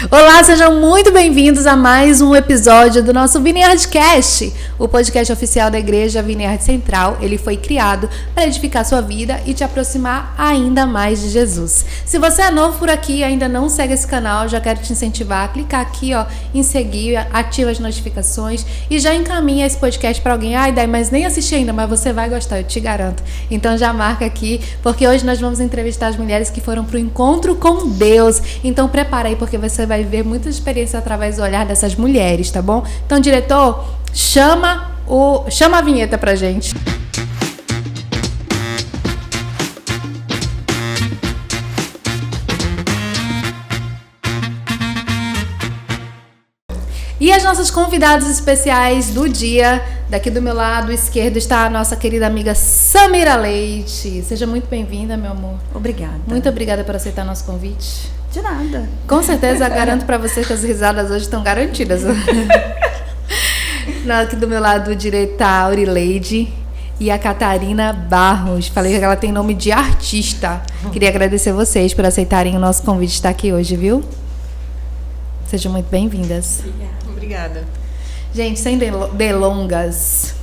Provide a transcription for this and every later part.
Olá, sejam muito bem-vindos a mais um episódio do nosso Vineyardcast, o podcast oficial da Igreja Vineyard Central. Ele foi criado para edificar sua vida e te aproximar ainda mais de Jesus. Se você é novo por aqui e ainda não segue esse canal, já quero te incentivar a clicar aqui em seguir, ativa as notificações e já encaminha esse podcast para alguém. Ai, Dai, mas nem assisti ainda, mas você vai gostar, eu te garanto. Então já marca aqui, porque hoje nós vamos entrevistar as mulheres que foram para o encontro com Deus. Então prepara aí, porque você vai ver muita experiência através do olhar dessas mulheres, tá bom? Então, diretor, chama a vinheta pra gente. E as nossas convidadas especiais do dia, daqui do meu lado esquerdo está a nossa querida amiga Samira Leite. Seja muito bem-vinda, meu amor. Obrigada. Muito obrigada por aceitar nosso convite. De nada. Com certeza, garanto pra vocês que as risadas hoje estão garantidas. Aqui do meu lado direito está a Aurileide e a Catarina Barros. Falei que ela tem nome de artista. Queria agradecer vocês por aceitarem o nosso convite de estar aqui hoje, viu? Sejam muito bem-vindas. Obrigada. Gente, sem delongas,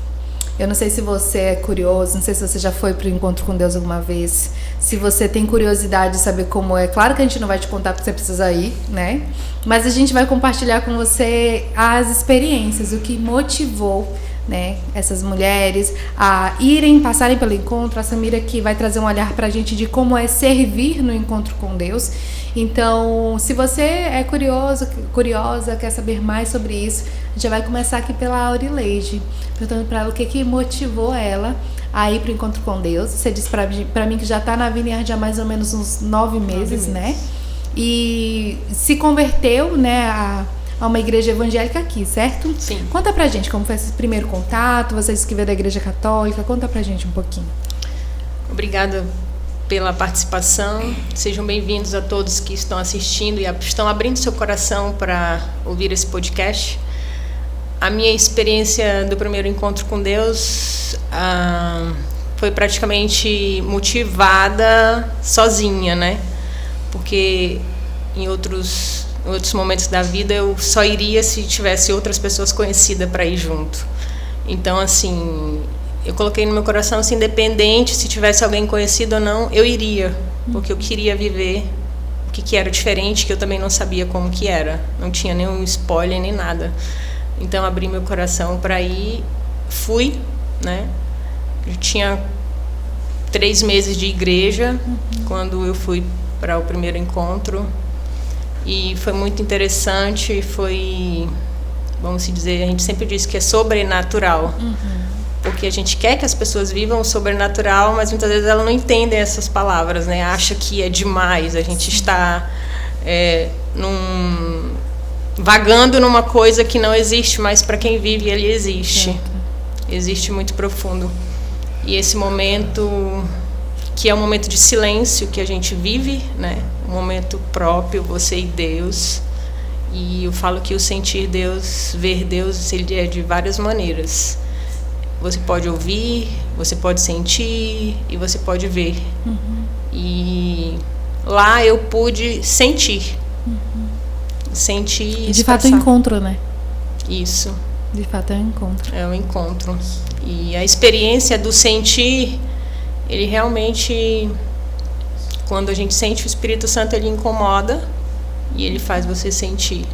eu não sei se você é curioso, não sei se você já foi para o Encontro com Deus alguma vez, se você tem curiosidade de saber como é. Claro que a gente não vai te contar porque você precisa ir, né? Mas a gente vai compartilhar com você as experiências, o que motivou, né, essas mulheres a passarem pelo encontro. A Samira aqui vai trazer um olhar pra gente de como é servir no encontro com Deus. Então, se você é curiosa, quer saber mais sobre isso, a gente vai começar aqui pela Aurileide, perguntando pra ela o que motivou ela a ir pro encontro com Deus. Você disse pra mim que já tá na Vineyard há mais ou menos uns 9 meses, né? E se converteu, né, a uma igreja evangélica aqui, certo? Sim. Conta pra gente como foi esse primeiro contato. Você disse que veio da igreja católica. Conta pra gente um pouquinho. Obrigada pela participação. Sejam bem-vindos a todos que estão assistindo e estão abrindo seu coração para ouvir esse podcast. A minha experiência do primeiro encontro com Deus foi praticamente motivada sozinha, né? Porque em outros momentos da vida eu só iria se tivesse outras pessoas conhecidas para ir junto. Então, assim, eu coloquei no meu coração, assim, independente se tivesse alguém conhecido ou não, eu iria, porque eu queria viver o que era diferente, que eu também não sabia como que era. Não tinha nenhum spoiler nem nada. Então, abri meu coração para ir, fui, né? Eu tinha 3 meses de igreja quando eu fui para o primeiro encontro. E foi muito interessante, vamos dizer, a gente sempre diz que é sobrenatural. Porque a gente quer que as pessoas vivam o sobrenatural, mas muitas vezes elas não entendem essas palavras, né? Acha que é demais, a gente está vagando numa coisa que não existe, mas para quem vive ele existe. Existe muito profundo. E esse momento, que é um momento de silêncio que a gente vive, né? Um momento próprio, você e Deus. E eu falo que o sentir Deus, ver Deus, ele é de várias maneiras. Você pode ouvir, você pode sentir e você pode ver. E lá eu pude sentir. Sentir e de fato é um encontro, né? Isso. De fato é um encontro. É um encontro. E a experiência do sentir, ele realmente, quando a gente sente o Espírito Santo, ele incomoda e ele faz você sentir.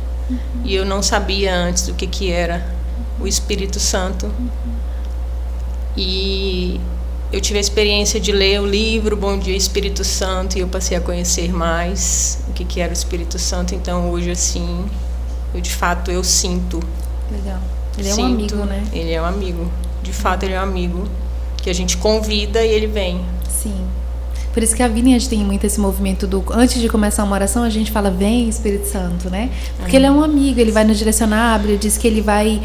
E eu não sabia antes do que era o Espírito Santo. E eu tive a experiência de ler o livro Bom Dia Espírito Santo e eu passei a conhecer mais o que era o Espírito Santo. Então hoje, assim, de fato eu sinto. Legal. Ele é um amigo, né? Ele é um amigo. De fato, ele é um amigo que a gente convida e ele vem. Sim. Por isso que a Vineyard tem muito esse movimento antes de começar uma oração, a gente fala, vem Espírito Santo, né? Porque ele é um amigo, ele vai nos direcionar, a Bíblia diz que ele vai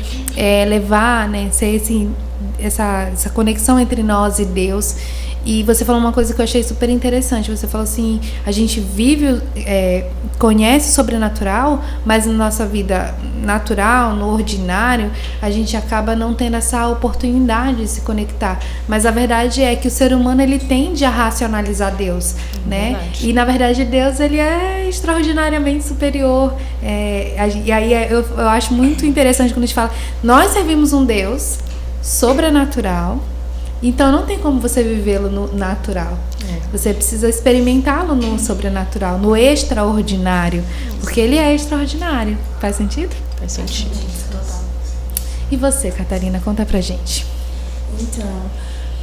levar, né? Ser esse essa conexão entre nós e Deus. E você falou uma coisa que eu achei super interessante. Você falou assim, a gente vive, conhece o sobrenatural, mas na nossa vida natural, no ordinário, a gente acaba não tendo essa oportunidade de se conectar. Mas a verdade é que o ser humano, ele tende a racionalizar Deus, né? Verdade. E na verdade Deus, ele é extraordinariamente superior. E aí eu acho muito interessante quando a gente fala, nós servimos um Deus sobrenatural. Então não tem como você vivê-lo no natural. Você precisa experimentá-lo no sobrenatural, no extraordinário, porque ele é extraordinário. Faz sentido? Faz sentido. E você, Catarina, conta pra gente. Então,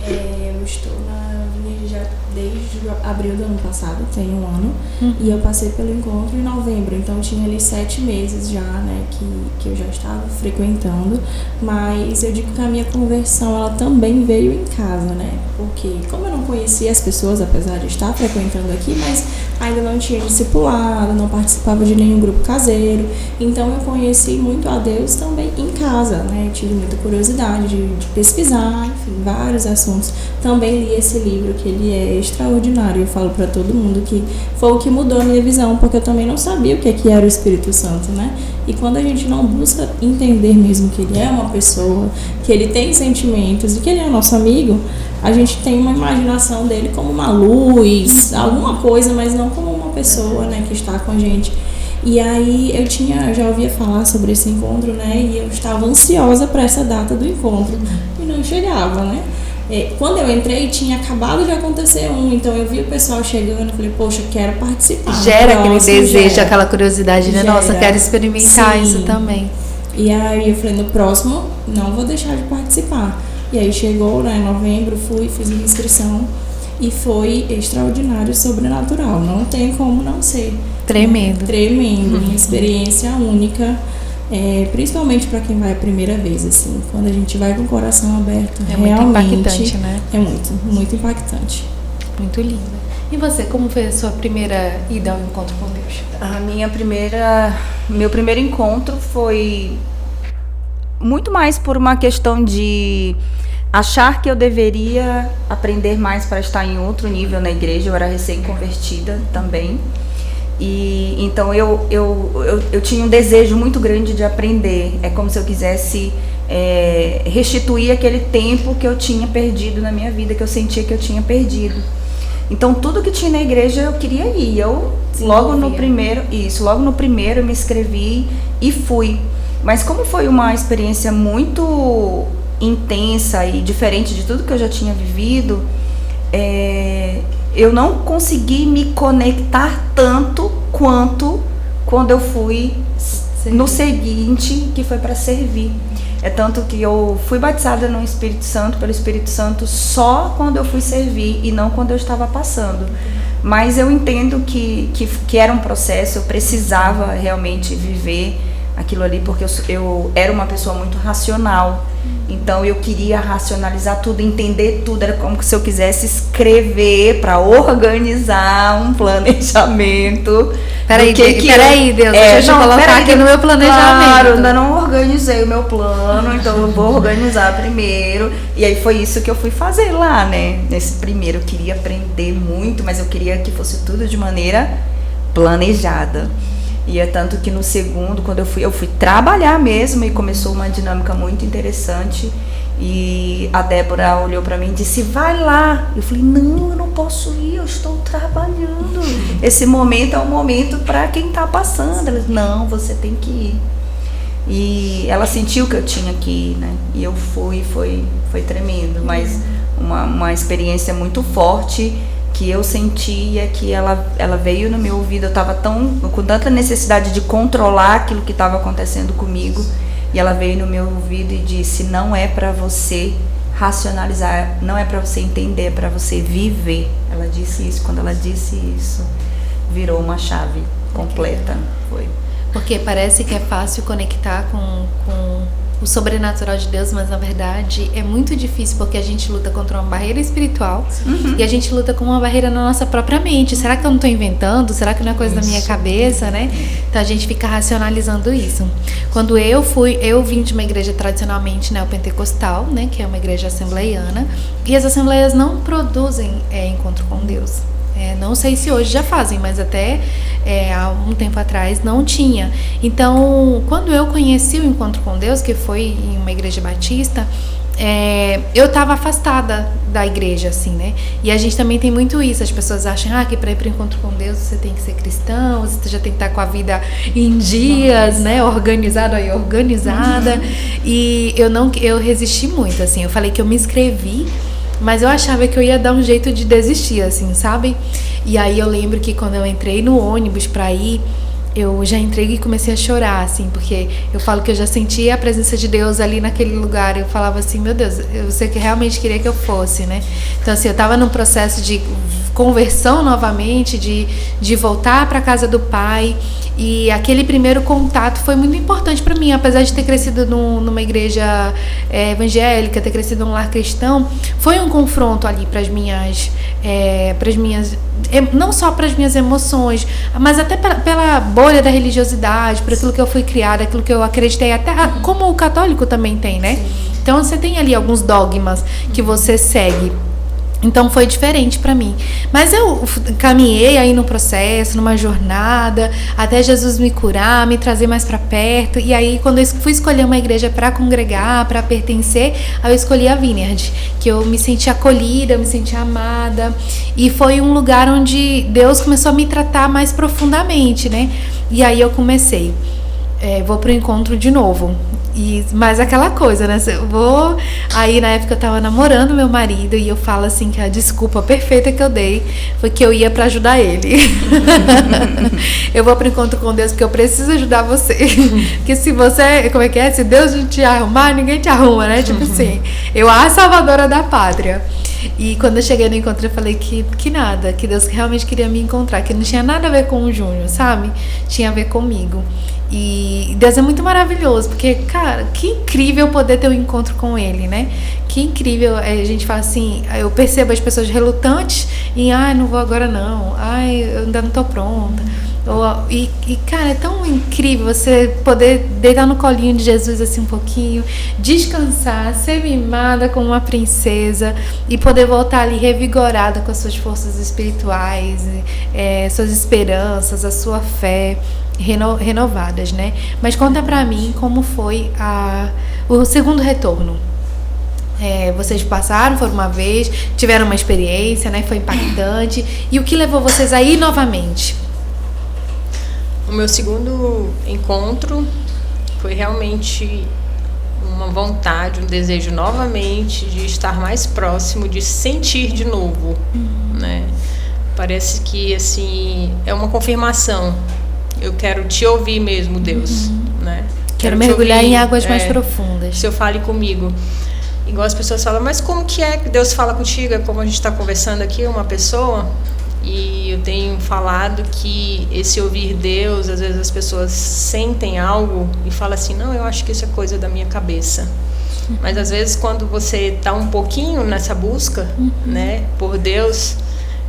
eu estou na Vineyard já desde abril do ano passado, tem um ano, e eu passei pelo encontro em novembro, então tinha ali 7 meses já, né, que eu já estava frequentando, mas eu digo que a minha conversão, ela também veio em casa, né, porque como eu não conhecia as pessoas, apesar de estar frequentando aqui, mas ainda não tinha discipulado, não participava de nenhum grupo caseiro, então eu conheci muito a Deus também em casa, né, tive muita curiosidade de pesquisar, enfim, vários assuntos, também li esse livro que ele é extraordinário, eu falo para todo mundo que foi o que mudou a minha visão, porque eu também não sabia o que era o Espírito Santo, né? E quando a gente não busca entender mesmo que ele é uma pessoa, que ele tem sentimentos e que ele é nosso amigo, a gente tem uma imaginação dele como uma luz, alguma coisa, mas não como uma pessoa, né, que está com a gente. E aí eu já ouvia falar sobre esse encontro, né, e eu estava ansiosa para essa data do encontro e não chegava, né? Quando eu entrei, tinha acabado de acontecer então eu vi o pessoal chegando e falei, poxa, quero participar. Gera aquele desejo, aquela curiosidade, né? Nossa, quero experimentar isso também. E aí eu falei, no próximo, não vou deixar de participar. E aí chegou, né, em novembro, fiz minha inscrição e foi extraordinário, sobrenatural. Não tem como não ser. Tremendo. Tremendo, uma experiência única. Principalmente para quem vai a primeira vez, assim, quando a gente vai com o coração aberto, realmente muito impactante, né? É muito, muito impactante. Muito lindo. E você, como foi a sua primeira ida ao encontro com Deus? Meu primeiro encontro foi muito mais por uma questão de achar que eu deveria aprender mais para estar em outro nível na igreja. Eu era recém-convertida também. E então eu tinha um desejo muito grande de aprender. É como se eu quisesse restituir aquele tempo que eu tinha perdido na minha vida, que eu sentia que eu tinha perdido. Então tudo que tinha na igreja eu queria ir. Logo no primeiro eu me inscrevi e fui. Mas como foi uma experiência muito intensa e diferente de tudo que eu já tinha vivido, eu não consegui me conectar tanto quanto quando eu fui no seguinte, que foi para servir. É tanto que eu fui batizada no Espírito Santo, pelo Espírito Santo, só quando eu fui servir e não quando eu estava passando. Mas eu entendo que era um processo, eu precisava realmente viver aquilo ali, porque eu era uma pessoa muito racional. Então eu queria racionalizar tudo, entender tudo. Era como se eu quisesse escrever para organizar um planejamento. Peraí, Deus, deixa eu colocar aqui no meu planejamento. Claro, ainda não organizei o meu plano, então eu vou organizar primeiro. E aí foi isso que eu fui fazer lá, né? Nesse primeiro eu queria aprender muito, mas eu queria que fosse tudo de maneira planejada. E é tanto que no segundo, quando eu fui trabalhar mesmo, e começou uma dinâmica muito interessante. E a Débora olhou para mim e disse, vai lá. Eu falei, não, eu não posso ir, eu estou trabalhando. Esse momento é um momento para quem está passando. Ela disse, não, você tem que ir. E ela sentiu que eu tinha que ir, né? E eu fui, foi tremendo, mas uma experiência muito forte, que eu sentia que ela veio no meu ouvido. Eu estava com tanta necessidade de controlar aquilo que estava acontecendo comigo, e ela veio no meu ouvido e disse, não é para você racionalizar, não é para você entender, é para você viver. Ela disse isso. Quando ela disse isso, virou uma chave completa. Foi. Porque parece que é fácil conectar com o sobrenatural de Deus, mas na verdade é muito difícil porque a gente luta contra uma barreira espiritual e a gente luta com uma barreira na nossa própria mente. Será que eu não estou inventando? Será que não é coisa da minha cabeça, né? Então a gente fica racionalizando isso. Quando eu vim de uma igreja tradicionalmente neopentecostal, né, que é uma igreja assembleiana, e as assembleias não produzem encontro com Deus. Não sei se hoje já fazem, mas até há um tempo atrás não tinha. Então, quando eu conheci o encontro com Deus, que foi em uma igreja batista, eu estava afastada da igreja, assim, né? E a gente também tem muito isso. As pessoas acham que para ir para o encontro com Deus você tem que ser cristão, você já tem que estar com a vida em dias, né? Organizada. E eu resisti muito, assim. Eu falei que eu me inscrevi, mas eu achava que eu ia dar um jeito de desistir, assim, sabe? E aí eu lembro que quando eu entrei no ônibus pra ir, eu já entrei e comecei a chorar, assim, porque eu falo que eu já sentia a presença de Deus ali naquele lugar. Eu falava assim, meu Deus, você que realmente queria que eu fosse, né? Então, assim, eu tava num processo de conversão novamente, de voltar pra casa do Pai. E aquele primeiro contato foi muito importante para mim, apesar de ter crescido numa igreja evangélica, ter crescido num lar cristão, foi um confronto ali para as minhas, não só para as minhas emoções, mas até pela bolha da religiosidade, por aquilo que eu fui criada, aquilo que eu acreditei, até como o católico também tem, né? Então você tem ali alguns dogmas que você segue. Então foi diferente pra mim. Mas eu caminhei aí no processo, numa jornada, até Jesus me curar, me trazer mais pra perto. E aí quando eu fui escolher uma igreja pra congregar, pra pertencer, aí eu escolhi a Vineyard, que eu me senti acolhida, eu me senti amada. E foi um lugar onde Deus começou a me tratar mais profundamente, né? E aí eu comecei. Vou pro encontro de novo. Mas aquela coisa, né? Aí na época eu tava namorando meu marido e eu falo assim que a desculpa perfeita que eu dei foi que eu ia pra ajudar ele. Eu vou pro encontro com Deus porque eu preciso ajudar você. Porque se você, como é que é? Se Deus não te arrumar, ninguém te arruma, né? Tipo assim, eu a salvadora da pátria. E quando eu cheguei no encontro eu falei que nada, que Deus realmente queria me encontrar, que não tinha nada a ver com o Júnior, sabe? Tinha a ver comigo. E Deus é muito maravilhoso, porque, cara, que incrível poder ter um encontro com Ele, né? Que incrível, a gente fala assim, eu percebo as pessoas relutantes em, não vou agora não, eu ainda não tô pronta. E, cara, é tão incrível você poder deitar no colinho de Jesus assim um pouquinho, descansar, ser mimada como uma princesa e poder voltar ali revigorada com as suas forças espirituais, suas esperanças, a sua fé renovadas, né? Mas conta pra mim como foi o segundo retorno. Vocês passaram, foram uma vez, tiveram uma experiência, né? Foi impactante. E o que levou vocês a ir novamente? O meu segundo encontro foi realmente uma vontade, um desejo novamente de estar mais próximo, de sentir de novo, né? Parece que, assim, é uma confirmação. Eu quero te ouvir mesmo, Deus, né? Quero mergulhar em águas mais profundas. Se eu fale comigo. Igual as pessoas falam, mas como que é que Deus fala contigo? É como a gente está conversando aqui, uma pessoa. E eu tenho falado que esse ouvir Deus, às vezes as pessoas sentem algo e falam assim, não, eu acho que isso é coisa da minha cabeça. Mas às vezes quando você está um pouquinho nessa busca, né, por Deus,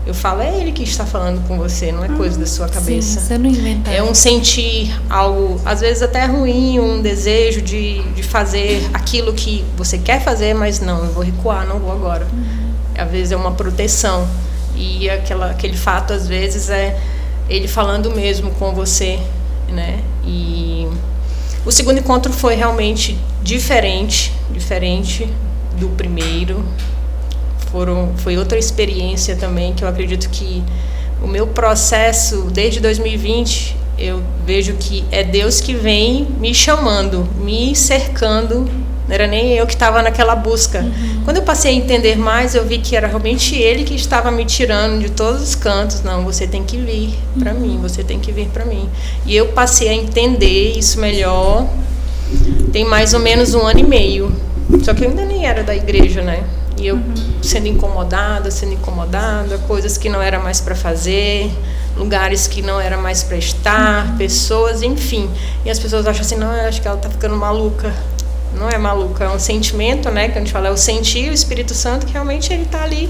eu falo, é Ele que está falando com você, não é coisa da sua cabeça. Sim, você não inventa. É um sentir algo, às vezes até ruim, um desejo de fazer aquilo que você quer fazer, mas não, eu vou recuar, não vou agora. Às vezes é uma proteção. E aquele fato, às vezes, é Ele falando mesmo com você, né? E o segundo encontro foi realmente diferente do primeiro. Foi outra experiência também, que eu acredito que o meu processo, desde 2020, eu vejo que é Deus que vem me chamando, me cercando. Não era nem eu que estava naquela busca. Quando eu passei a entender mais, eu vi que era realmente Ele que estava me tirando de todos os cantos. Não, você tem que vir para mim, você tem que vir para mim. E eu passei a entender isso melhor. Tem mais ou menos 1 ano e meio. Só que eu ainda nem era da igreja, né? E eu sendo incomodada, coisas que não era mais para fazer, lugares que não era mais para estar, pessoas, enfim. E as pessoas acham assim, não, eu acho que ela tá ficando maluca. não é maluco, é um sentimento, né? Que a gente fala, é o sentir, o Espírito Santo, que realmente ele tá ali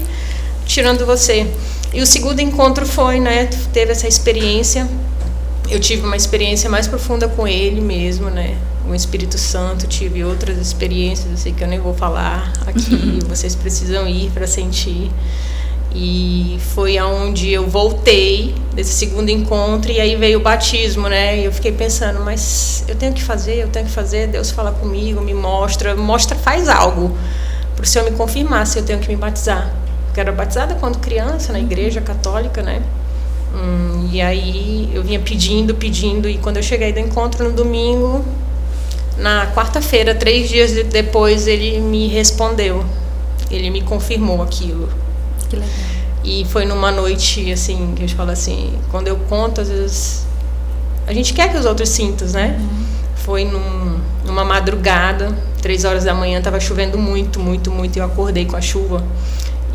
tirando você. E o segundo encontro foi, né? Teve essa experiência. Eu tive uma experiência mais profunda com ele mesmo, né? O Espírito Santo, tive outras experiências, eu sei que eu nem vou falar aqui, vocês precisam ir para sentir. E foi aonde eu voltei desse segundo encontro, e aí veio o batismo, né? E eu fiquei pensando, mas eu tenho que fazer, Deus fala comigo, me mostra, faz algo para o Senhor me confirmar se eu tenho que me batizar. Porque eu era batizada quando criança, na igreja católica, né? E aí eu vinha pedindo, e quando eu cheguei do encontro no domingo, na quarta-feira, 3 dias depois, ele me respondeu, ele me confirmou aquilo. Que legal. E foi numa noite, assim, que a gente fala assim, quando eu conto, às vezes, a gente quer que os outros sintam, né? Foi numa madrugada, 3 horas da manhã, tava chovendo muito, e eu acordei com a chuva.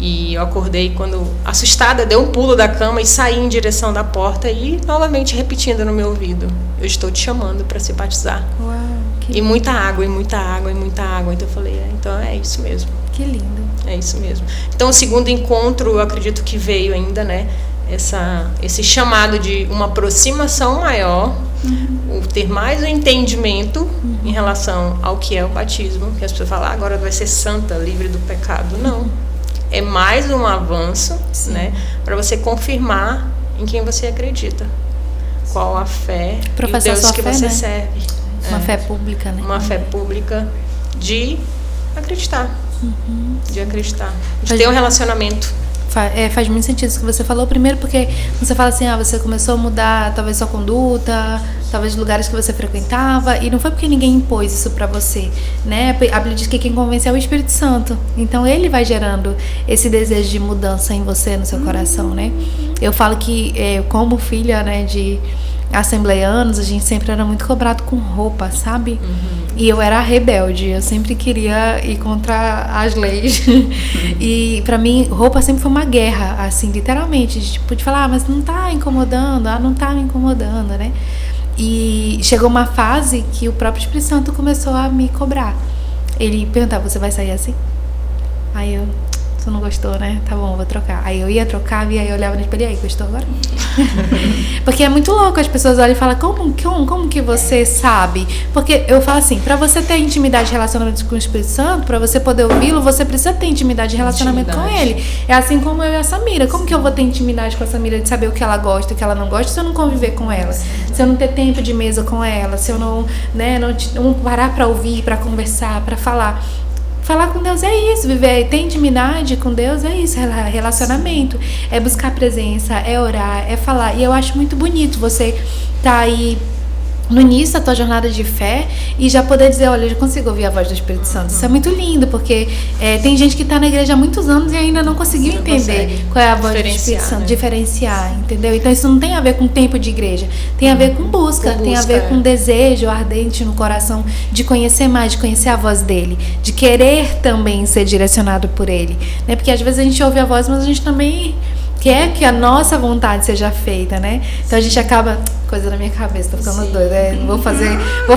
E eu acordei quando, assustada, dei um pulo da cama e saí em direção da porta e novamente repetindo no meu ouvido, eu estou te chamando para se batizar. Uau, que e muita água. Então eu falei, então é isso mesmo. Que lindo. É isso mesmo. Então o segundo encontro, eu acredito que veio ainda, né? Esse chamado de uma aproximação maior, o ter mais um entendimento em relação ao que é o batismo, que as pessoas falam, agora vai ser santa, livre do pecado. Não. É mais um avanço, né, para você confirmar em quem você acredita, qual a fé e o Deus que você serve. Uma fé pública, né? Uma fé pública de acreditar, de ter um relacionamento. Faz muito sentido isso que você falou. Primeiro porque você fala assim, você começou a mudar talvez sua conduta, talvez lugares que você frequentava, e não foi porque ninguém impôs isso pra você, né? A Bíblia diz que quem convence é o Espírito Santo. Então ele vai gerando esse desejo de mudança em você, no seu coração, né? Eu falo que como filha, né, de assembleianos, a gente sempre era muito cobrado com roupa, sabe? E eu era rebelde, eu sempre queria ir contra as leis. E pra mim, roupa sempre foi uma guerra, assim, literalmente, de falar, mas não tá incomodando, não tá me incomodando, né? E chegou uma fase que o próprio Espírito Santo começou a me cobrar. Ele perguntava, você vai sair assim? Aí eu, você não gostou, né? Tá bom, vou trocar. Aí eu ia trocar, e aí eu olhava no espelho, e aí, gostou agora? Porque é muito louco, as pessoas olham e falam, como que você sabe? Porque eu falo assim, pra você ter intimidade e relacionamento com o Espírito Santo, pra você poder ouvi-lo, você precisa ter intimidade e relacionamento com ele. É assim como eu e a Samira. Como que eu vou ter intimidade com a Samira de saber o que ela gosta, o que ela não gosta, se eu não conviver com ela? Se eu não ter tempo de mesa com ela, se eu não parar pra ouvir, pra conversar, pra falar. Falar com Deus é isso, ter intimidade com Deus é isso, é relacionamento, é buscar presença, é orar, é falar. E eu acho muito bonito você tá aí no início da tua jornada de fé e já poder dizer, olha, eu já consigo ouvir a voz do Espírito Santo. Isso é muito lindo, porque tem gente que está na igreja há muitos anos e ainda não conseguiu entender qual é a voz do Espírito Santo, diferenciar, entendeu? Então isso não tem a ver com tempo de igreja, tem a ver com busca, tem a ver com desejo ardente no coração de conhecer mais, de conhecer a voz dele, de querer também ser direcionado por ele, né? Porque às vezes a gente ouve a voz, mas a gente também quer que a nossa vontade seja feita, né? Então a gente acaba, coisa na minha cabeça, tô ficando doida, né? Vou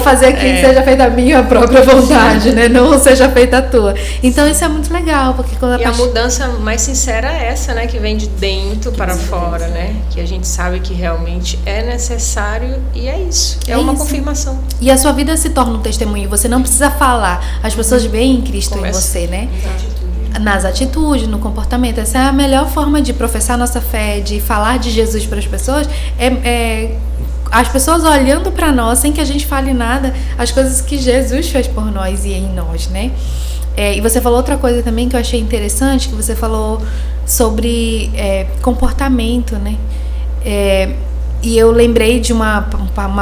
fazer aqui que seja feita a minha própria vontade, né? Não seja feita a tua. Então isso é muito legal, porque quando a mudança mais sincera é essa, né? Que vem de dentro para fora, né? Que a gente sabe que realmente é necessário e é isso. É uma confirmação. E a sua vida se torna um testemunho. Você não precisa falar. As pessoas veem Cristo em você, né? Nas atitudes, no comportamento. Essa é a melhor forma de professar nossa fé, de falar de Jesus para as pessoas, as pessoas olhando para nós sem que a gente fale nada, as coisas que Jesus fez por nós e em nós, né? E você falou outra coisa também que eu achei interessante, que você falou sobre comportamento, né? E eu lembrei de uma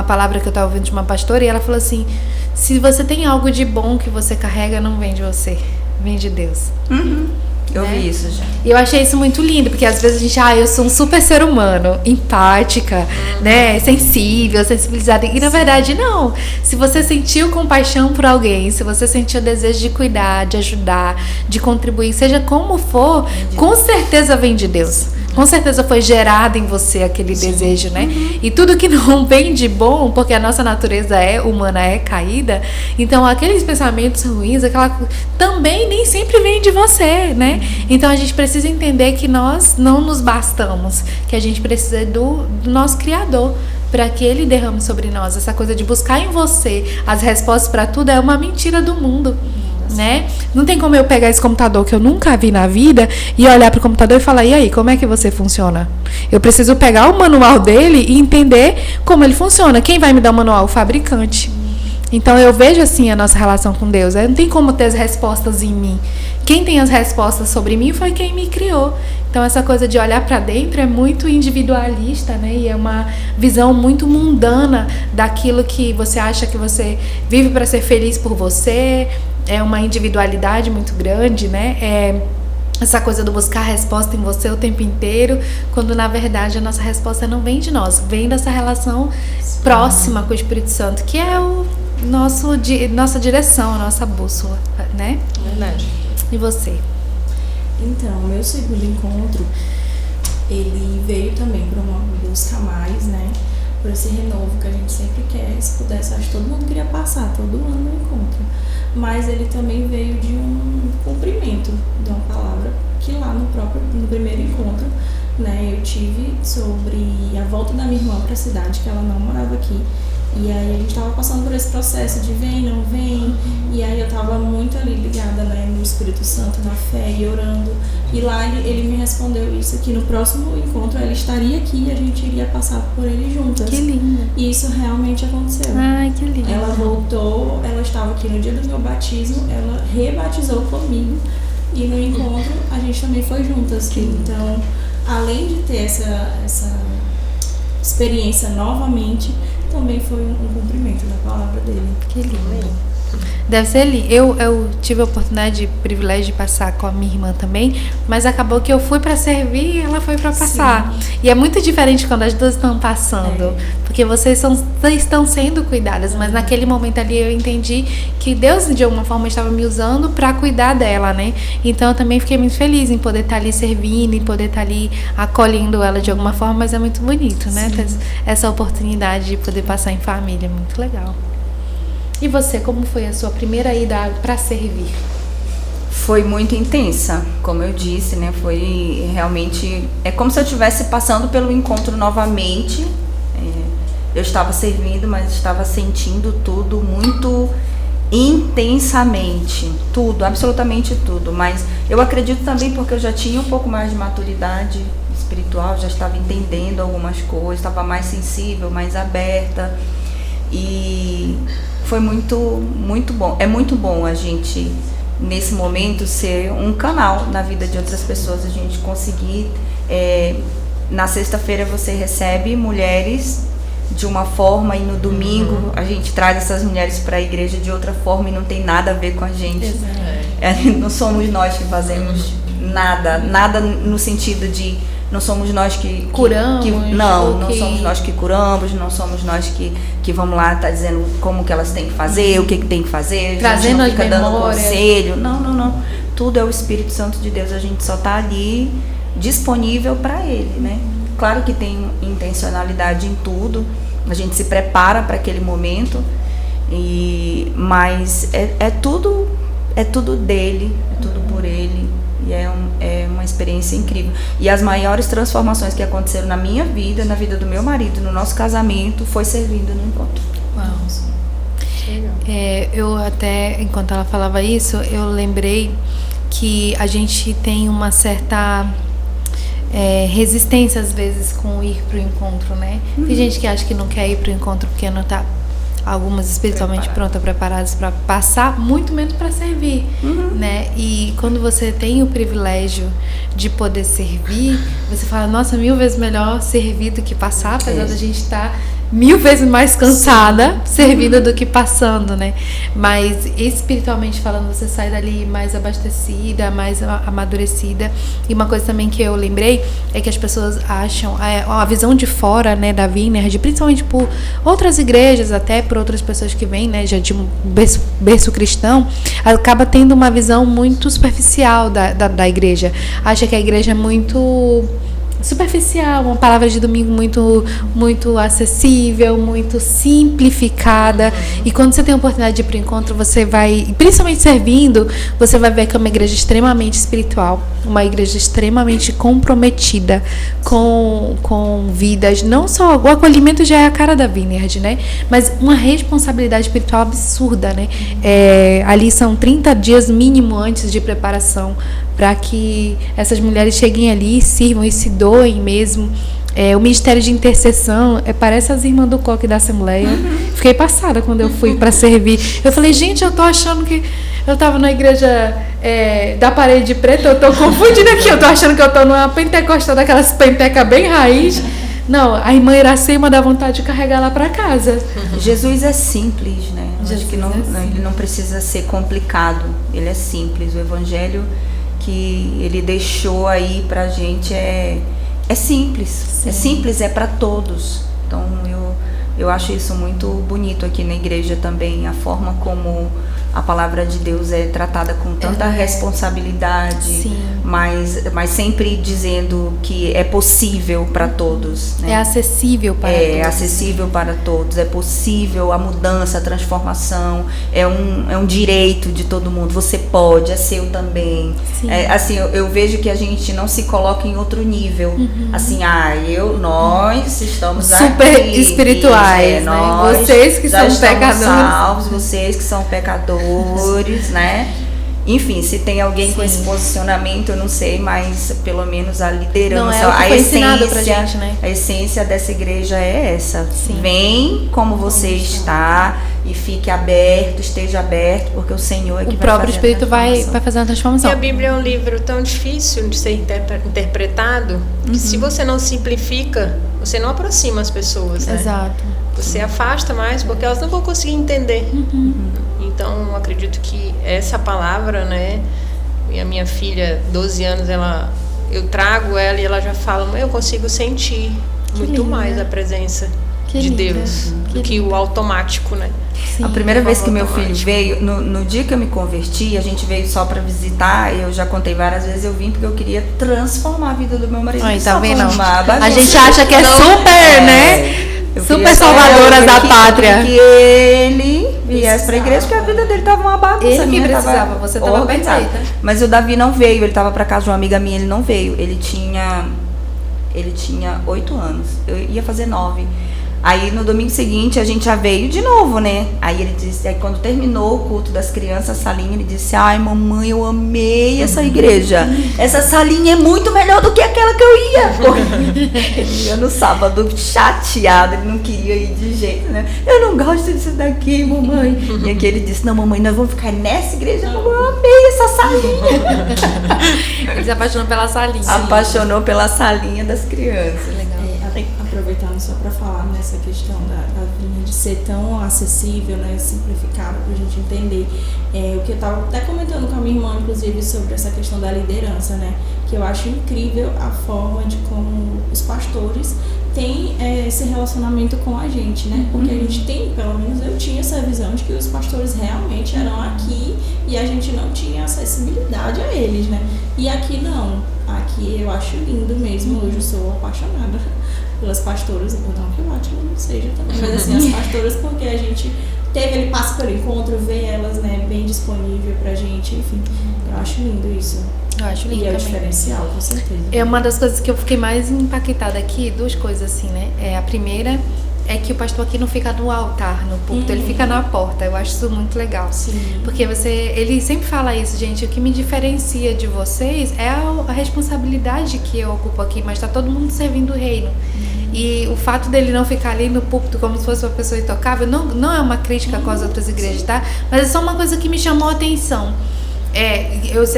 palavra que eu estava ouvindo de uma pastora, e ela falou assim, se você tem algo de bom que você carrega, não vem de você, vem de Deus. Eu vi isso já. E eu achei isso muito lindo, porque às vezes a gente, eu sou um super ser humano, empática, né, sensível, sensibilizada. E na verdade não. Se você sentiu compaixão por alguém, se você sentiu desejo de cuidar, de ajudar, de contribuir, seja como for, com certeza vem de Deus. Com certeza foi gerado em você aquele desejo, né? E tudo que não vem de bom, porque a nossa natureza humana é caída, então aqueles pensamentos ruins, também nem sempre vem de você, né? Então a gente precisa entender que nós não nos bastamos, que a gente precisa do nosso Criador, para que Ele derrame sobre nós. Essa coisa de buscar em você as respostas para tudo é uma mentira do mundo. Né? Não tem como eu pegar esse computador que eu nunca vi na vida e olhar pro computador e falar, e aí, como é que você funciona? Eu preciso pegar o manual dele e entender como ele funciona. Quem vai me dar o manual? O fabricante. Então eu vejo assim a nossa relação com Deus. Não tem como ter as respostas em mim. Quem tem as respostas sobre mim foi quem me criou. Então essa coisa de olhar para dentro é muito individualista, né? E é uma visão muito mundana daquilo que você acha que você vive para ser feliz por você. É uma individualidade muito grande, né? Essa coisa do buscar a resposta em você o tempo inteiro, quando na verdade a nossa resposta não vem de nós, vem dessa relação próxima com o Espírito Santo, que é nossa direção, a nossa bússola, né? Verdade. E você? Então, meu segundo encontro, ele veio também para uma busca a mais, né? Por esse renovo que a gente sempre quer, se pudesse, acho que todo mundo queria passar, todo ano no encontro. Mas ele também veio de um cumprimento de uma palavra que lá no primeiro encontro, né, eu tive sobre a volta da minha irmã para a cidade, que ela não morava aqui. E aí a gente estava passando por esse processo de vem, não vem, e aí eu estava muito ali ligada, né, no Espírito Santo, na fé e orando. E lá ele me respondeu isso, que no próximo encontro ela estaria aqui e a gente iria passar por ele juntas. Que lindo. E isso realmente aconteceu. Ai, que lindo. Ela voltou, ela estava aqui no dia do meu batismo, ela rebatizou comigo e no encontro a gente também foi juntas. Então, além de ter essa experiência novamente, também foi um cumprimento da palavra dele. Que lindo. Deve ser lindo. Eu tive a oportunidade, o privilégio de passar com a minha irmã também, mas acabou que eu fui para servir e ela foi para passar. Sim. E é muito diferente quando as duas estão passando, porque vocês estão sendo cuidadas, mas naquele momento ali eu entendi que Deus de alguma forma estava me usando para cuidar dela, né? Então eu também fiquei muito feliz em poder estar ali servindo, em poder estar ali acolhendo ela de alguma forma, mas é muito bonito, né? Ter essa oportunidade de poder passar em família, muito legal. E você, como foi a sua primeira ida para servir? Foi muito intensa, como eu disse, né? Foi realmente... É como se eu estivesse passando pelo encontro novamente. Eu estava servindo, mas estava sentindo tudo muito intensamente. Tudo, absolutamente tudo. Mas eu acredito também porque eu já tinha um pouco mais de maturidade espiritual, já estava entendendo algumas coisas, estava mais sensível, mais aberta. E... foi muito, muito bom. É muito bom a gente, nesse momento, ser um canal na vida de outras pessoas. A gente conseguir... na sexta-feira você recebe mulheres de uma forma e no domingo a gente traz essas mulheres para a igreja de outra forma e não tem nada a ver com a gente. Não somos nós que fazemos nada no sentido de... Não somos nós que curamos. Não somos nós que curamos, não somos nós que vamos lá, tá dizendo como que elas têm que fazer, o que tem que fazer, trazendo a gente não fica dando memória. Conselho. Não. Tudo é o Espírito Santo de Deus, a gente só tá ali disponível para Ele, né? Claro que tem intencionalidade em tudo, a gente se prepara para aquele momento, mas é tudo dele, é tudo por Ele. E é uma experiência incrível. E as maiores transformações que aconteceram na minha vida, na vida do meu marido, no nosso casamento, foi servindo no encontro. Uau. Eu até, enquanto ela falava isso, eu lembrei que a gente tem uma certa resistência às vezes com ir pro encontro, né? Tem gente que acha que não quer ir pro encontro porque não tá... Algumas espiritualmente prontas, preparadas para passar, muito menos para servir, né? E quando você tem o privilégio de poder servir, você fala, nossa, 1000 vezes melhor servir do que passar, apesar da gente estar 1000 vezes mais cansada servindo do que passando, né? Mas espiritualmente falando, você sai dali mais abastecida, mais amadurecida. E uma coisa também que eu lembrei é que as pessoas acham, a visão de fora, né, da Vineyard, principalmente por outras igrejas, até por outras pessoas que vêm, né, já de um berço cristão, acaba tendo uma visão muito superficial da igreja. Acha que a igreja é muito superficial, uma palavra de domingo muito acessível, muito simplificada. E quando você tem a oportunidade de ir para o encontro, você vai, principalmente servindo, você vai ver que é uma igreja extremamente espiritual, uma igreja extremamente comprometida com vidas. Não só o acolhimento já é a cara da Vineyard, né? Mas uma responsabilidade espiritual absurda, né? Ali são 30 dias mínimo antes de preparação para que essas mulheres cheguem ali e sirvam e se doem mesmo. O ministério de intercessão parece as irmãs do coque da Assembleia. Fiquei passada quando eu fui para servir. Eu falei, gente, eu tô achando que eu tava na igreja da parede preta, eu tô confundindo aqui, eu tô achando que eu tô numa pentecostal, daquelas penteca bem raiz. Não, a irmã Iracema dá vontade de carregar ela para casa. Jesus é simples, né? Acho que ele não precisa ser complicado, ele é simples. O evangelho que ele deixou aí pra gente é simples. Sim. É simples, é para todos. Então eu acho isso muito bonito aqui na igreja também, a forma como a palavra de Deus é tratada com tanta responsabilidade, mas sempre dizendo que é possível para todos, né? É acessível para todos. É acessível para todos, é possível a mudança, a transformação, é um direito de todo mundo, você pode, é seu também. Assim, eu vejo que a gente não se coloca em outro nível, assim, nós estamos super aqui, espirituais, né? Vocês que são pecadores, salvos, vocês que são pecadores, né? Enfim, se tem alguém com esse posicionamento, eu não sei, mas pelo menos a liderança, a essência, pra gente, né? A essência dessa igreja é essa. Vem como você está e fique aberto, esteja aberto, porque o Senhor é que vai fazer. O próprio Espírito vai fazer uma transformação. E a Bíblia é um livro tão difícil de ser interpretado que se você não simplifica, você não aproxima as pessoas, né? Exato. Você afasta mais, porque elas não vão conseguir entender. Então, acredito que essa palavra, né? E a minha filha, 12 anos, eu trago ela e ela já fala, eu consigo sentir muito mais a presença de Deus do que o automático, né? Sim, a primeira vez que meu filho veio, no dia que eu me converti, a gente veio só pra visitar, eu já contei várias vezes, eu vim porque eu queria transformar a vida do meu marido. Tá vendo? A gente acha que é super, né? Super salvadoras da pátria. Que ele viesse pra igreja, porque a vida dele tava uma bagunça. Ele que precisava, você tava perfeita. Mas o Davi não veio, ele tava pra casa de uma amiga minha, ele não veio. Ele tinha 8 anos, eu ia fazer 9. Aí no domingo seguinte a gente já veio de novo, né? Aí ele disse, quando terminou o culto das crianças, a salinha, ele disse, ai mamãe, eu amei essa igreja. Essa salinha é muito melhor do que aquela que eu ia. Ele ia no sábado chateado, ele não queria ir de jeito, né? Eu não gosto disso daqui, mamãe. E aqui ele disse, não mamãe, nós vamos ficar nessa igreja, mamãe, eu amei essa salinha. Ele se apaixonou pela salinha. Apaixonou pela salinha das crianças. Legal. Aproveitando só para falar nessa questão da vinha de ser tão acessível, né, simplificado para a gente entender, o que eu estava até comentando com a minha irmã, inclusive, sobre essa questão da liderança, né, que eu acho incrível a forma de como os pastores têm esse relacionamento com a gente, né, porque a gente tem, pelo menos eu tinha essa visão de que os pastores realmente eram aqui e a gente não tinha acessibilidade a eles, né, e aqui não, aqui eu acho lindo mesmo, hoje eu sou apaixonada pelas pastoras, não que o Átila não seja também, mas assim, as pastoras, porque a gente ele passa pelo encontro, vê elas, né, bem disponível pra gente, enfim, eu acho lindo isso. Eu acho lindo. E é o diferencial, com certeza. É uma das coisas que eu fiquei mais impactada aqui, duas coisas assim, né? A primeira é que o pastor aqui não fica no altar, no púlpito, ele fica na porta. Eu acho isso muito legal. Sim. Porque ele sempre fala isso, gente, o que me diferencia de vocês é a responsabilidade que eu ocupo aqui, mas tá todo mundo servindo o reino. E o fato dele não ficar ali no púlpito como se fosse uma pessoa intocável, não é uma crítica com as outras igrejas, tá? Mas é só uma coisa que me chamou a atenção.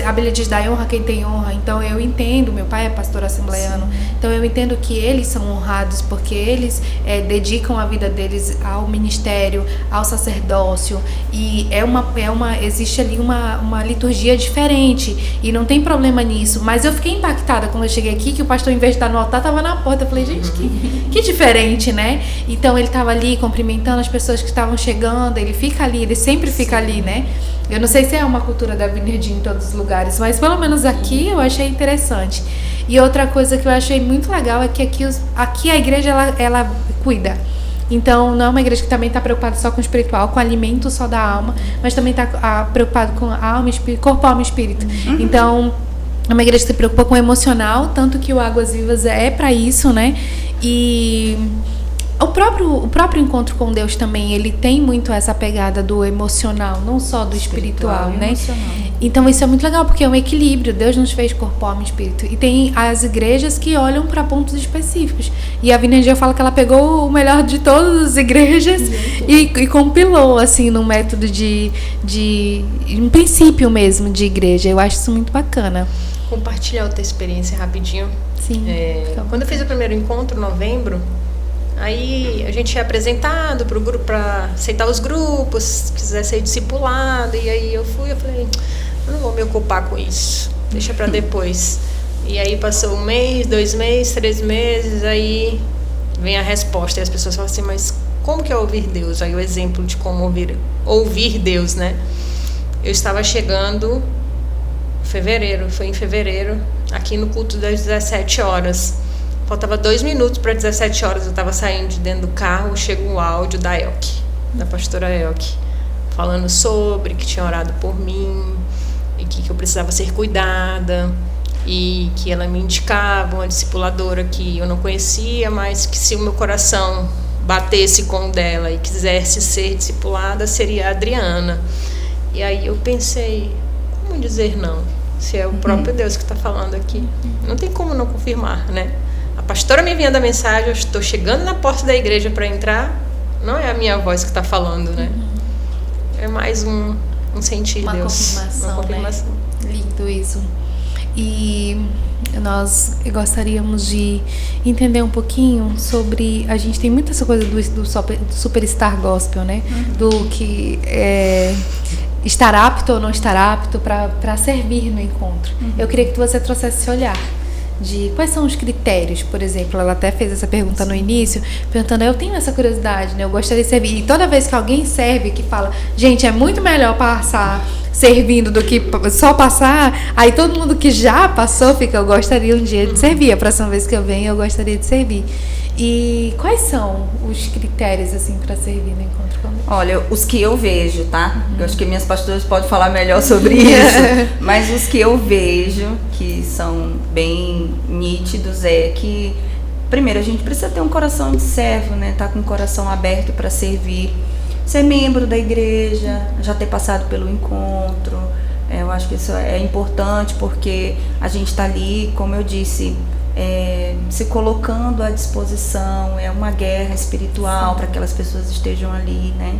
A Bíblia diz, dá honra quem tem honra. Então eu entendo, meu pai é pastor assembleiano. Sim. Então eu entendo que eles são honrados porque eles dedicam a vida deles ao ministério, ao sacerdócio. E existe ali uma liturgia diferente. E não tem problema nisso. Mas eu fiquei impactada quando eu cheguei aqui, que o pastor, em vez de estar no altar, estava na porta. Eu falei, gente, que diferente, né? Então ele estava ali cumprimentando as pessoas que estavam chegando. Ele fica ali, ele sempre fica ali, né? Eu não sei se é uma cultura da Vineyard em todos os lugares, mas pelo menos aqui eu achei interessante. E outra coisa que eu achei muito legal é que aqui a igreja ela cuida. Então, não é uma igreja que também está preocupada só com o espiritual, com o alimento só da alma, mas também está preocupada com a alma, corpo, alma e espírito. Então, é uma igreja que se preocupa com o emocional, tanto que o Águas Vivas é para isso, né? E o próprio encontro com Deus também, ele tem muito essa pegada do emocional, não só do espiritual, né? Emocional. Então isso é muito legal, porque é um equilíbrio. Deus nos fez corpo, alma e espírito. E tem as igrejas que olham para pontos específicos. E a Vineyard, eu falo que ela pegou o melhor de todas as igrejas e compilou, assim, num método um princípio mesmo de igreja. Eu acho isso muito bacana. Compartilhar outra experiência rapidinho. Sim. Quando eu fiz o primeiro encontro, em novembro, aí a gente é apresentado para o grupo, para aceitar os grupos, se quiser ser discipulado. E aí eu falei, eu não vou me ocupar com isso, deixa para depois. E aí passou 1 mês, 2 meses, 3 meses, aí vem a resposta. E as pessoas falam assim, mas como que é ouvir Deus? Aí o exemplo de como ouvir Deus, né? Eu estava chegando foi em fevereiro, aqui no culto das 17 horas. Faltava 2 minutos para 17 horas, eu estava saindo de dentro do carro, chega um áudio da Elke, da pastora Elke, falando sobre que tinha orado por mim, e que eu precisava ser cuidada, e que ela me indicava uma discipuladora que eu não conhecia, mas que se o meu coração batesse com o dela e quisesse ser discipulada, seria a Adriana. E aí eu pensei, como dizer não? Se é o próprio Deus que está falando aqui, não tem como não confirmar, né? A pastora me enviando a mensagem, eu estou chegando na porta da igreja para entrar, não é a minha voz que está falando, né? É mais um sentir Uma Deus. Uma confirmação. Né? Lindo isso. E nós gostaríamos de entender um pouquinho sobre... A gente tem muita essa coisa do superstar gospel, né? Do que estar apto ou não estar apto para servir no encontro. Eu queria que você trouxesse esse olhar de quais são os critérios, por exemplo. Ela até fez essa pergunta no início, perguntando, eu tenho essa curiosidade, né? Eu gostaria de servir. E toda vez que alguém serve, que fala, gente, é muito melhor passar servindo do que só passar, aí todo mundo que já passou fica, eu gostaria um dia de servir, a próxima vez que eu venho eu gostaria de servir. E quais são os critérios, assim, para servir no encontro com Deus? Olha, os que eu vejo, tá? Eu acho que minhas pastoras podem falar melhor sobre isso. Mas os que eu vejo, que são bem nítidos, é que, primeiro, a gente precisa ter um coração de servo, né? Tá com o coração aberto para servir. Ser membro da igreja, já ter passado pelo encontro. Eu acho que isso é importante, porque a gente está ali, como eu disse... se colocando à disposição, é uma guerra espiritual para que aquelas pessoas estejam ali, né?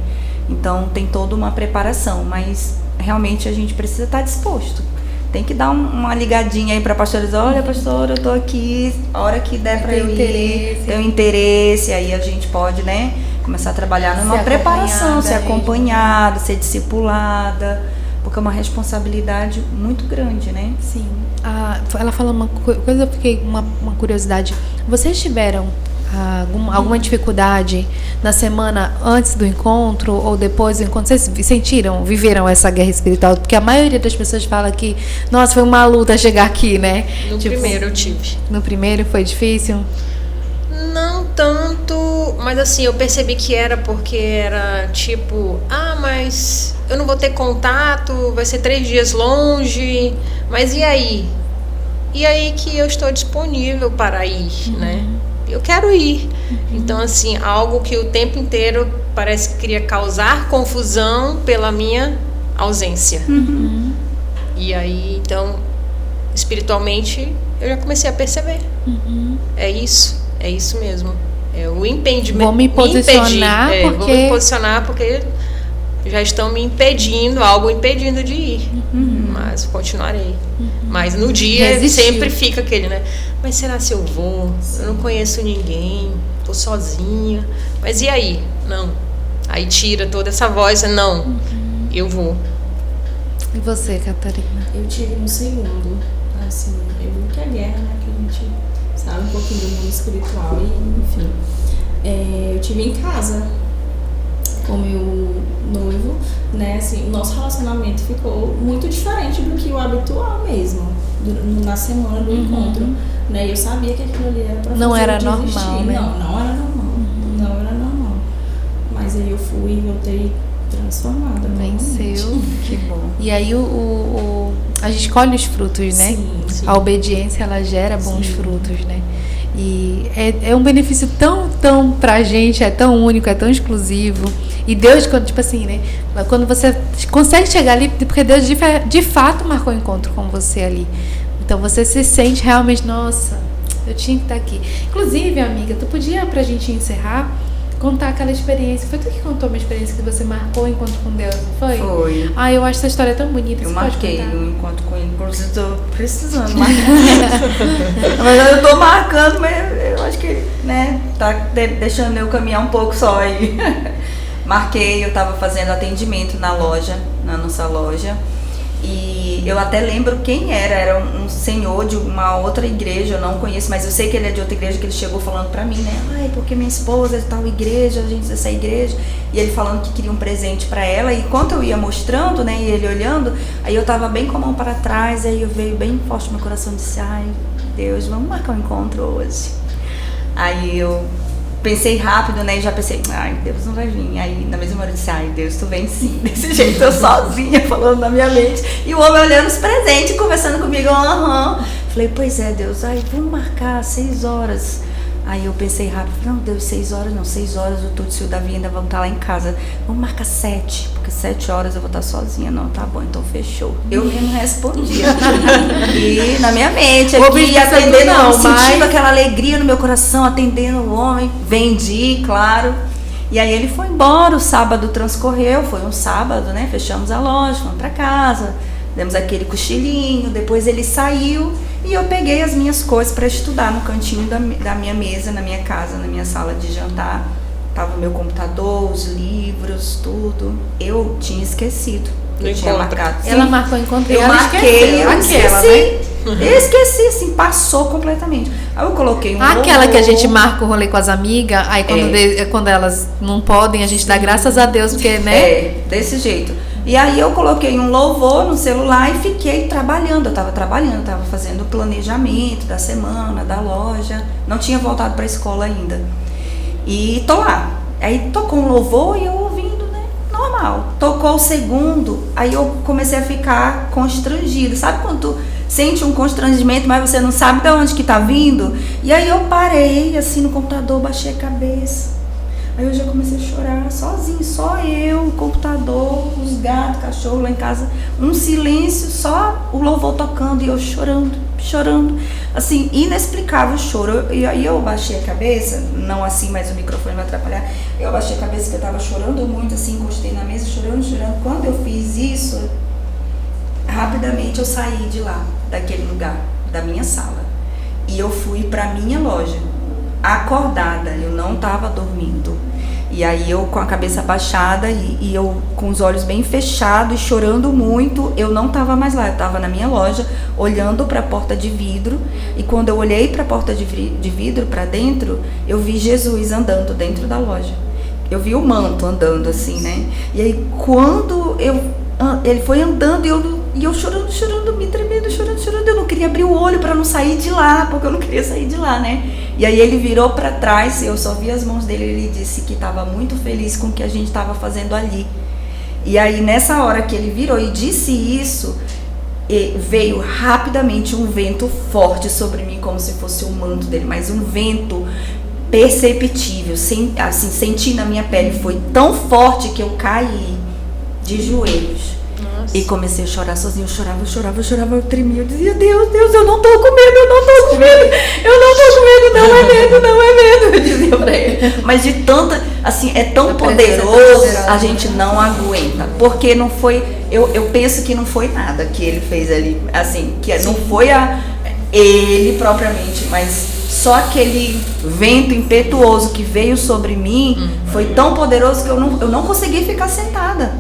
Então tem toda uma preparação, mas realmente a gente precisa estar disposto. Tem que dar uma ligadinha aí para a pastora, dizer, olha pastora, eu tô aqui, a hora que der para eu ir, tenho interesse, aí a gente pode, né, começar a trabalhar numa preparação, ser acompanhada, ser discipulada, porque é uma responsabilidade muito grande, né? Sim. Ela falou uma coisa, eu fiquei uma curiosidade. Vocês tiveram alguma dificuldade na semana antes do encontro ou depois do encontro? Vocês viveram essa guerra espiritual? Porque a maioria das pessoas fala que, nossa, foi uma luta chegar aqui, né? No primeiro eu tive. No primeiro foi difícil? Não tanto, mas assim, eu percebi que era porque era tipo, mas eu não vou ter contato, vai ser 3 dias longe, mas e aí? E aí que eu estou disponível para ir, né? Eu quero ir. Então, assim, algo que o tempo inteiro parece que queria causar confusão pela minha ausência. E aí, então, espiritualmente, eu já comecei a perceber. É isso mesmo. É o impedimento. Vou me posicionar Vou me posicionar porque já estão me impedindo, algo impedindo de ir. Mas continuarei. Mas no dia sempre fica aquele, né? Mas será se eu vou? Eu não conheço ninguém, tô sozinha. Mas e aí? Não. Aí tira toda essa voz, não, eu vou. E você, Catarina? Eu tive no segundo, assim, eu vi que a guerra, né, que a gente sabe um pouquinho do mundo espiritual e, enfim. Eu tive em casa com meu noivo, né, assim, o nosso relacionamento ficou muito diferente do que o habitual mesmo, na semana do encontro, né, eu sabia que aquilo ali era pra não fazer era eu desistir. normal, né? Não era normal, não era normal, mas aí eu fui e voltei transformada. Venceu. Que bom. E aí a gente colhe os frutos, né? Sim. A obediência, ela gera bons Sim. frutos, né? E é um benefício tão pra gente, é tão único, é tão exclusivo. E Deus, quando, tipo assim, né? Quando você consegue chegar ali, porque Deus de fato marcou o encontro com você ali. Então você se sente realmente, nossa, eu tinha que estar aqui. Inclusive, amiga, tu podia, pra gente encerrar, contar aquela experiência. Foi tu que contou uma experiência que você marcou o encontro com Deus, não foi? Foi. Ah, eu acho essa história tão bonita. Eu Você marquei pode contar? um encontro com ele, inclusive estou precisando marcar. Mas eu tô marcando, mas eu acho que, né, tá deixando eu caminhar um pouco só aí. Marquei, eu tava fazendo atendimento na loja, na nossa loja. E eu até lembro quem era um senhor de uma outra igreja, eu não conheço, mas eu sei que ele é de outra igreja, que ele chegou falando pra mim, né? Ai, porque minha esposa é de tal igreja, a gente é dessa igreja. E ele falando que queria um presente pra ela, e enquanto eu ia mostrando, né, e ele olhando, aí eu tava bem com a mão para trás, aí eu veio bem forte no meu coração e disse, ai, Deus, vamos marcar um encontro hoje. Aí eu pensei rápido, né, e já pensei, ai, Deus não vai vir. Aí na mesma hora eu disse, ai, Deus, tu vem sim. Desse jeito, eu sozinha, falando na minha mente. E o homem olhando os presentes, conversando comigo, Falei, pois é, Deus, ai, vamos marcar 6 horas. Aí eu pensei rápido, não, Deus, 6 horas não, 6 horas o Tuti e o Davi ainda vão estar lá em casa. Vamos marcar 7, porque 7 horas eu vou estar sozinha. Não, tá bom, então fechou. Eu mesmo respondia. E na minha mente, aqui, atendendo, sentindo aquela alegria no meu coração, atendendo o homem, vendi, claro. E aí ele foi embora, o sábado transcorreu, foi um sábado, né, fechamos a loja, fomos pra casa, demos aquele cochilinho, depois ele saiu. E eu peguei as minhas coisas para estudar no cantinho da minha mesa, na minha casa, na minha sala de jantar. Tava o meu computador, os livros, tudo. Eu tinha esquecido. Eu tinha marcado. Ela marcou o encontro e eu ela marquei, eu esqueci. né? Eu esqueci, assim, passou completamente. Aí eu coloquei um Aquela louvor. que a gente marca o rolê com as amigas, aí quando elas não podem, a gente dá graças a Deus, porque, né? É, desse jeito. E aí eu coloquei um louvor no celular e fiquei trabalhando. Eu tava fazendo o planejamento da semana, da loja. Não tinha voltado para a escola ainda. E tô lá. Aí tocou um louvor e eu ouvindo, né? Normal. Tocou o segundo, aí eu comecei a ficar constrangida. Sabe quando tu sente um constrangimento, mas você não sabe de onde que tá vindo? E aí eu parei assim no computador, baixei a cabeça. Aí eu já comecei a chorar sozinho, só eu, o computador, os gatos, cachorro lá em casa, um silêncio, só o louvor tocando e eu chorando, assim, inexplicável o choro. E aí eu baixei a cabeça, não assim, mas o microfone vai atrapalhar, eu baixei a cabeça que eu tava chorando muito, assim, encostei na mesa, chorando. Quando eu fiz isso, rapidamente eu saí de lá, daquele lugar, da minha sala, e eu fui pra minha loja. Acordada, eu não estava dormindo. E aí eu com a cabeça baixada e eu com os olhos bem fechados e chorando muito, eu não estava mais lá, eu estava na minha loja, olhando para a porta de vidro. E quando eu olhei para a porta de vidro, para dentro, eu vi Jesus andando dentro da loja. Eu vi o manto andando assim, né? E aí quando ele foi andando e eu chorando, me tremendo, chorando. Eu não queria abrir o olho para não sair de lá, porque eu não queria sair de lá, né? E aí ele virou para trás, eu só vi as mãos dele, ele disse que estava muito feliz com o que a gente estava fazendo ali. E aí nessa hora que ele virou e disse isso, veio rapidamente um vento forte sobre mim, como se fosse o manto dele, mas um vento perceptível, assim, senti na minha pele, foi tão forte que eu caí de joelhos. Nossa. E comecei a chorar sozinha, eu chorava, eu tremia, eu dizia, Deus, eu não tô com medo, não é medo, eu dizia pra ele. Mas de tanta, assim, é tão poderoso, a gente não aguenta, porque não foi, eu penso que não foi nada que ele fez ali, assim, que não foi ele propriamente, mas só aquele vento impetuoso que veio sobre mim foi tão poderoso que eu não consegui ficar sentada.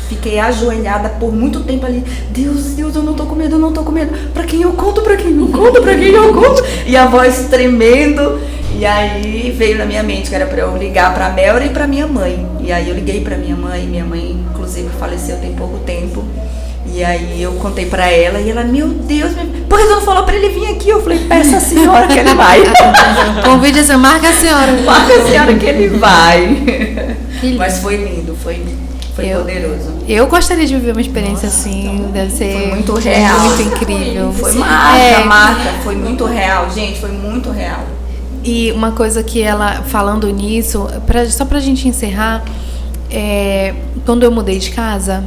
fiquei ajoelhada por muito tempo ali. Deus, eu não tô com medo, eu não tô com medo. Pra quem eu conto, pra quem não conto, pra quem eu conto. E a voz tremendo. E aí veio na minha mente que era pra eu ligar pra Melra e pra minha mãe. E aí eu liguei pra minha mãe inclusive faleceu tem pouco tempo. E aí eu contei pra ela e ela, meu Deus, por que você não falou pra ele vir aqui? Eu falei, peça a senhora que ele vai. Convide a senhora, marca a senhora. Marca a senhora que ele vai. Mas foi lindo, foi poderoso. Eu gostaria de viver uma experiência assim, deve ser foi muito real. Muito incrível. Foi marca, foi muito real, gente, foi muito real. E uma coisa que ela, falando nisso, só pra gente encerrar, quando eu mudei de casa,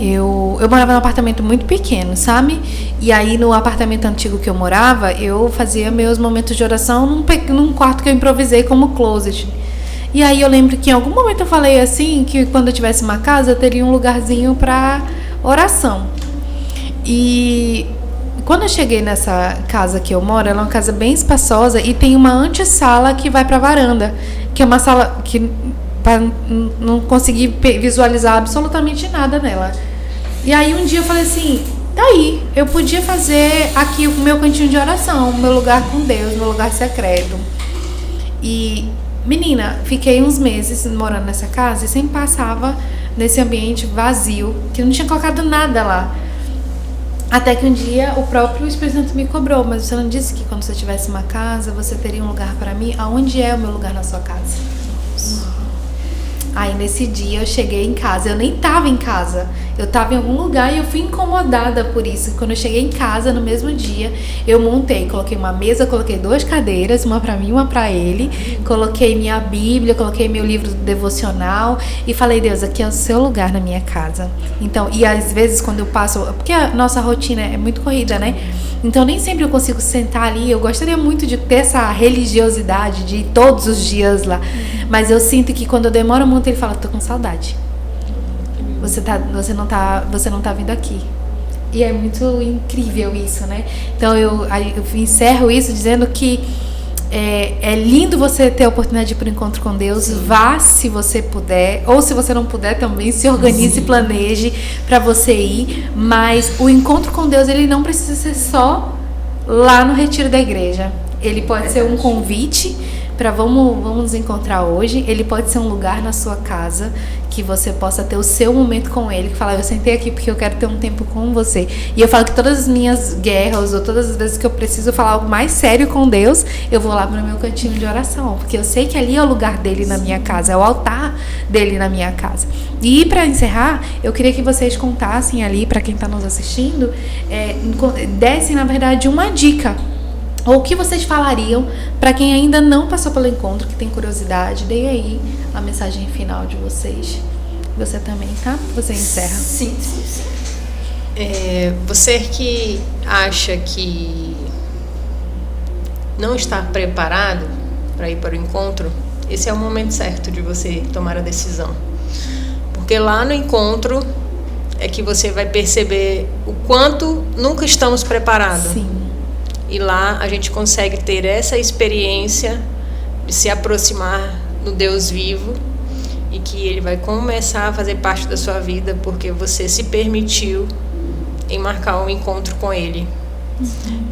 eu morava num apartamento muito pequeno, sabe? E aí no apartamento antigo que eu morava, eu fazia meus momentos de oração num quarto que eu improvisei como closet. E aí eu lembro que em algum momento eu falei assim, que quando eu tivesse uma casa, eu teria um lugarzinho pra oração. E quando eu cheguei nessa casa que eu moro, ela é uma casa bem espaçosa e tem uma antessala que vai pra varanda, que é uma sala que para não conseguir visualizar absolutamente nada nela. E aí um dia eu falei assim, tá aí, eu podia fazer aqui o meu cantinho de oração, o meu lugar com Deus, meu lugar secreto. E, menina, fiquei uns meses morando nessa casa e sempre passava nesse ambiente vazio, que eu não tinha colocado nada lá. Até que um dia o próprio Espírito Santo me cobrou, mas você não disse que quando você tivesse uma casa, você teria um lugar para mim? Aonde é o meu lugar na sua casa? Aí nesse dia eu cheguei em casa, eu nem tava em casa, eu tava em algum lugar e eu fui incomodada por isso. Quando eu cheguei em casa no mesmo dia, eu montei, coloquei uma mesa, coloquei 2 cadeiras, uma pra mim, uma pra ele, coloquei minha Bíblia, coloquei meu livro devocional e falei, Deus, aqui é o seu lugar na minha casa. Então, e às vezes quando eu passo, porque a nossa rotina é muito corrida, né? Então nem sempre eu consigo sentar ali. Eu gostaria muito de ter essa religiosidade de ir todos os dias lá, mas eu sinto que quando eu demoro muito ele fala, tô com saudade. Você não tá vindo aqui. E é muito incrível isso, né? Então eu encerro isso dizendo que é lindo você ter a oportunidade de ir para o encontro com Deus. Sim. Vá se você puder, ou se você não puder também, se organize, sim, planeje para você ir. Mas o encontro com Deus, ele não precisa ser só lá no retiro da igreja. Ele pode ser um convite para vamos nos encontrar hoje. Ele pode ser um lugar na sua casa que você possa ter o seu momento com ele, que fala, eu sentei aqui porque eu quero ter um tempo com você. E eu falo que todas as minhas guerras ou todas as vezes que eu preciso falar algo mais sério com Deus, eu vou lá pro meu cantinho de oração, porque eu sei que ali é o lugar dele na minha casa, é o altar dele na minha casa. E para encerrar, eu queria que vocês contassem ali, para quem está nos assistindo, dessem na verdade uma dica. Ou o que vocês falariam para quem ainda não passou pelo encontro, que tem curiosidade? Dei aí a mensagem final de vocês. Você também, tá? Você encerra. Sim. Você que acha que não está preparado para ir para o encontro, esse é o momento certo de você tomar a decisão. Porque lá no encontro é que você vai perceber o quanto nunca estamos preparados. Sim. E lá a gente consegue ter essa experiência de se aproximar do Deus vivo e que Ele vai começar a fazer parte da sua vida porque você se permitiu em marcar um encontro com Ele.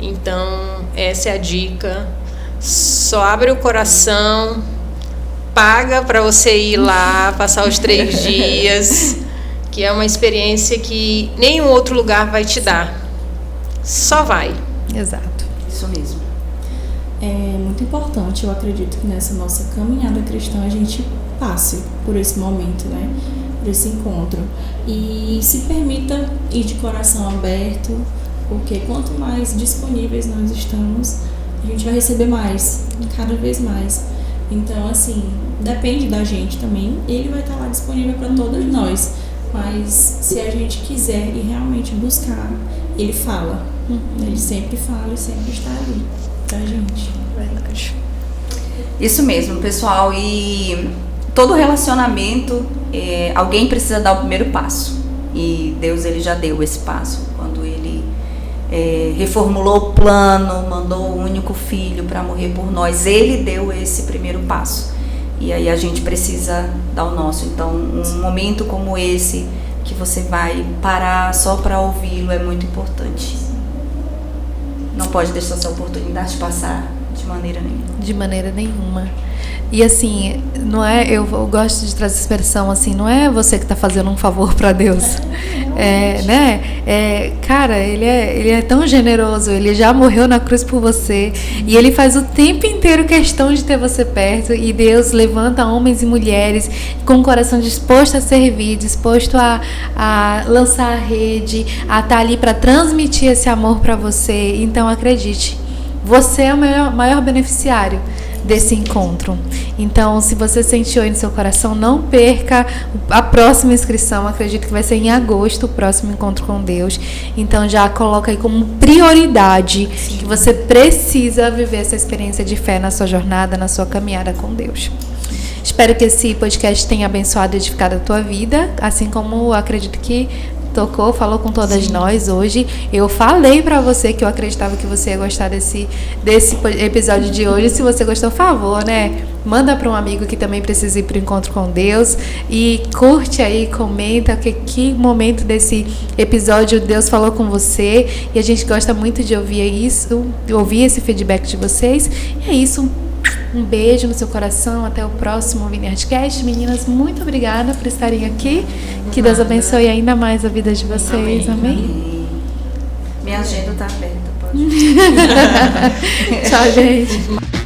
Então, essa é a dica. Só abre o coração, paga para você ir lá, passar os 3 dias, que é uma experiência que nenhum outro lugar vai te dar. Só vai. Exato. Isso mesmo. É muito importante, eu acredito que nessa nossa caminhada cristã a gente passe por esse momento, né? Por esse encontro. E se permita ir de coração aberto, porque quanto mais disponíveis nós estamos, a gente vai receber mais, cada vez mais. Então, assim, depende da gente também. Ele vai estar lá disponível para todos nós. Mas se a gente quiser e realmente buscar, ele fala. Ele sempre fala e sempre está ali pra gente. Verdade. Isso mesmo, pessoal. E todo relacionamento, alguém precisa dar o primeiro passo. E Deus, ele já deu esse passo. Quando ele reformulou o plano, mandou o único filho para morrer por nós, ele deu esse primeiro passo. E aí a gente precisa dar o nosso. Então, um momento como esse, que você vai parar só para ouvi-lo é muito importante. Não pode deixar essa oportunidade passar de maneira nenhuma. De maneira nenhuma. E assim, não é, eu gosto de trazer essa expressão assim, não é você que está fazendo um favor para Deus. Cara, ele é tão generoso, ele já morreu na cruz por você e ele faz o tempo inteiro questão de ter você perto, e Deus levanta homens e mulheres com o coração disposto a servir, disposto a lançar a rede, a estar ali para transmitir esse amor para você. Então acredite, você é o maior beneficiário desse encontro. Então, se você sentiu aí no seu coração, não perca a próxima inscrição. Acredito que vai ser em agosto o próximo encontro com Deus. Então já coloca aí como prioridade que você precisa viver essa experiência de fé na sua jornada, na sua caminhada com Deus. Espero que esse podcast tenha abençoado e edificado a tua vida, assim como acredito que falou com todas nós hoje. Eu falei pra você que eu acreditava que você ia gostar desse episódio de hoje. Se você gostou, por favor, manda para um amigo que também precisa ir pro encontro com Deus, e curte aí, comenta que momento desse episódio Deus falou com você, e a gente gosta muito de ouvir esse feedback de vocês. E é isso. Um beijo no seu coração. Até o próximo Vineyardcast. Meninas, muito obrigada por estarem aqui. Que Deus abençoe ainda mais a vida de vocês. Amém? Minha agenda tá aberta. Pode. Tchau, gente.